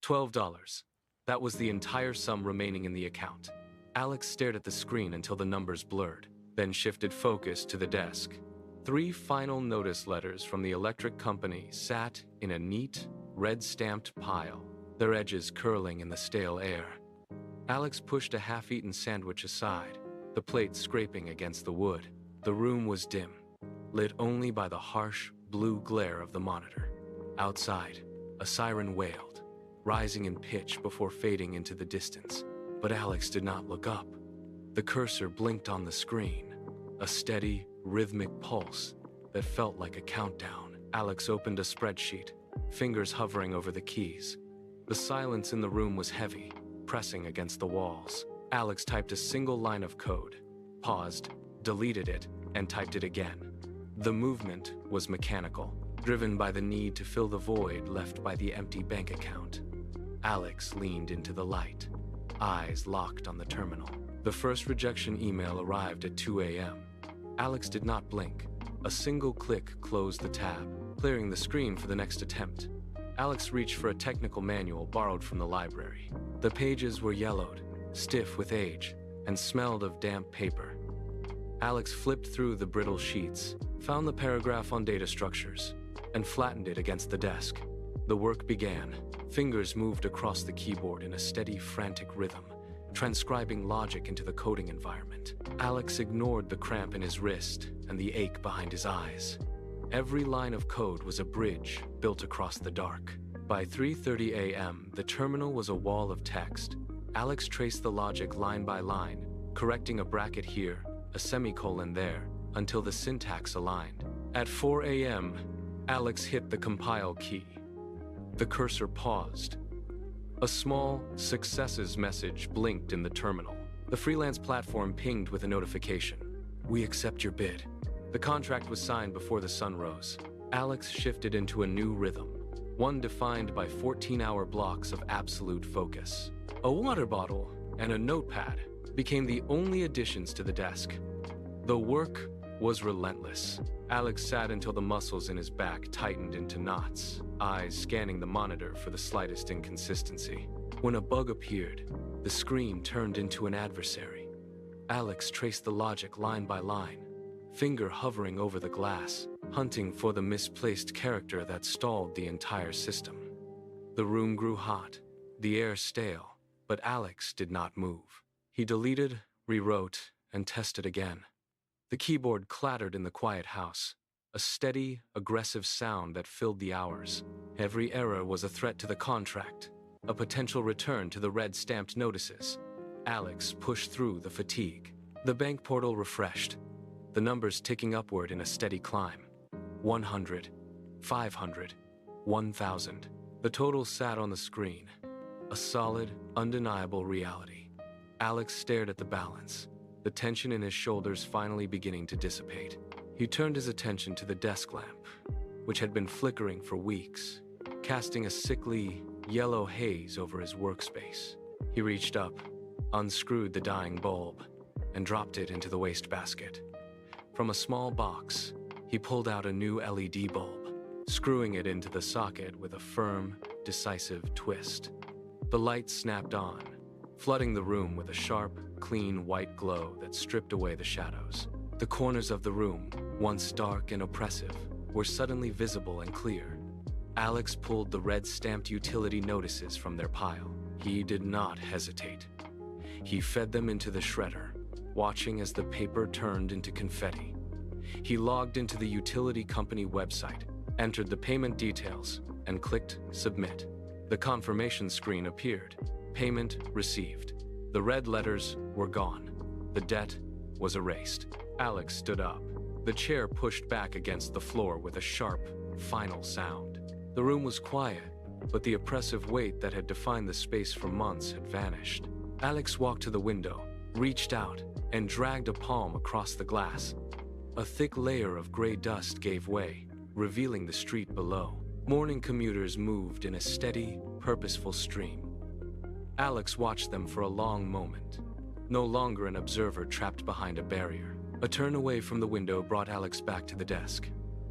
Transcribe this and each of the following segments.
$12. That was the entire sum remaining in the account. Alex stared at the screen until the numbers blurred, then shifted focus to the desk. 3 final notice letters from the electric company sat in a neat, red-stamped pile, their edges curling in the stale air. Alex pushed a half-eaten sandwich aside, the plate scraping against the wood. The room was dim, lit only by the harsh, blue glare of the monitor. Outside, a siren wailed, rising in pitch before fading into the distance. But Alex did not look up. The cursor blinked on the screen, a steady, rhythmic pulse that felt like a countdown. Alex opened a spreadsheet, fingers hovering over the keys. The silence in the room was heavy, pressing against the walls. Alex typed a single line of code, paused, deleted it, and typed it again. The movement was mechanical, driven by the need to fill the void left by the empty bank account. Alex leaned into the light, eyes locked on the terminal. The first rejection email arrived at 2 a.m. Alex did not blink. A single click closed the tab, clearing the screen for the next attempt. Alex reached for a technical manual borrowed from the library. The pages were yellowed, stiff with age, and smelled of damp paper. Alex flipped through the brittle sheets, found the paragraph on data structures, and flattened it against the desk. The work began. Fingers moved across the keyboard in a steady, frantic rhythm, transcribing logic into the coding environment. Alex ignored the cramp in his wrist and the ache behind his eyes. Every line of code was a bridge built across the dark. By 3:30 a.m., the terminal was a wall of text. Alex traced the logic line by line, correcting a bracket here, a semicolon there, until the syntax aligned. At 4 a.m., Alex hit the compile key. The cursor paused. A small successes message blinked in the terminal. The freelance platform pinged with a notification. "We accept your bid." The contract was signed before the sun rose. Alex shifted into a new rhythm, one defined by 14-hour blocks of absolute focus. A water bottle and a notepad became the only additions to the desk. The work was relentless. Alex sat until the muscles in his back tightened into knots, eyes scanning the monitor for the slightest inconsistency. When a bug appeared, the screen turned into an adversary. Alex traced the logic line by line, finger hovering over the glass, hunting for the misplaced character that stalled the entire system. The room grew hot, the air stale, but Alex did not move. He deleted, rewrote, and tested again. The keyboard clattered in the quiet house, a steady, aggressive sound that filled the hours. Every error was a threat to the contract, a potential return to the red-stamped notices. Alex pushed through the fatigue. The bank portal refreshed, the numbers ticking upward in a steady climb. 100, 500, 1,000. The total sat on the screen, a solid, undeniable reality. Alex stared at the balance, the tension in his shoulders finally beginning to dissipate. He turned his attention to the desk lamp, which had been flickering for weeks, casting a sickly, yellow haze over his workspace. He reached up, unscrewed the dying bulb, and dropped it into the wastebasket. From a small box, he pulled out a new LED bulb, screwing it into the socket with a firm, decisive twist. The light snapped on, flooding the room with a sharp, clean white glow that stripped away the shadows. The corners of the room, once dark and oppressive, were suddenly visible and clear. Alex pulled the red-stamped utility notices from their pile. He did not hesitate. He fed them into the shredder, watching as the paper turned into confetti. He logged into the utility company website, entered the payment details, and clicked Submit. The confirmation screen appeared. Payment received. The red letters were gone. The debt was erased. Alex stood up. The chair pushed back against the floor with a sharp, final sound. The room was quiet, but the oppressive weight that had defined the space for months had vanished. Alex walked to the window, reached out, and dragged a palm across the glass. A thick layer of gray dust gave way, revealing the street below. Morning commuters moved in a steady, purposeful stream. Alex watched them for a long moment, no longer an observer trapped behind a barrier. A turn away from the window brought Alex back to the desk.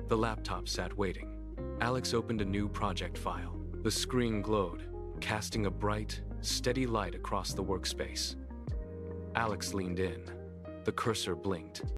The laptop sat waiting. Alex opened a new project file. The screen glowed, casting a bright, steady light across the workspace. Alex leaned in. The cursor blinked,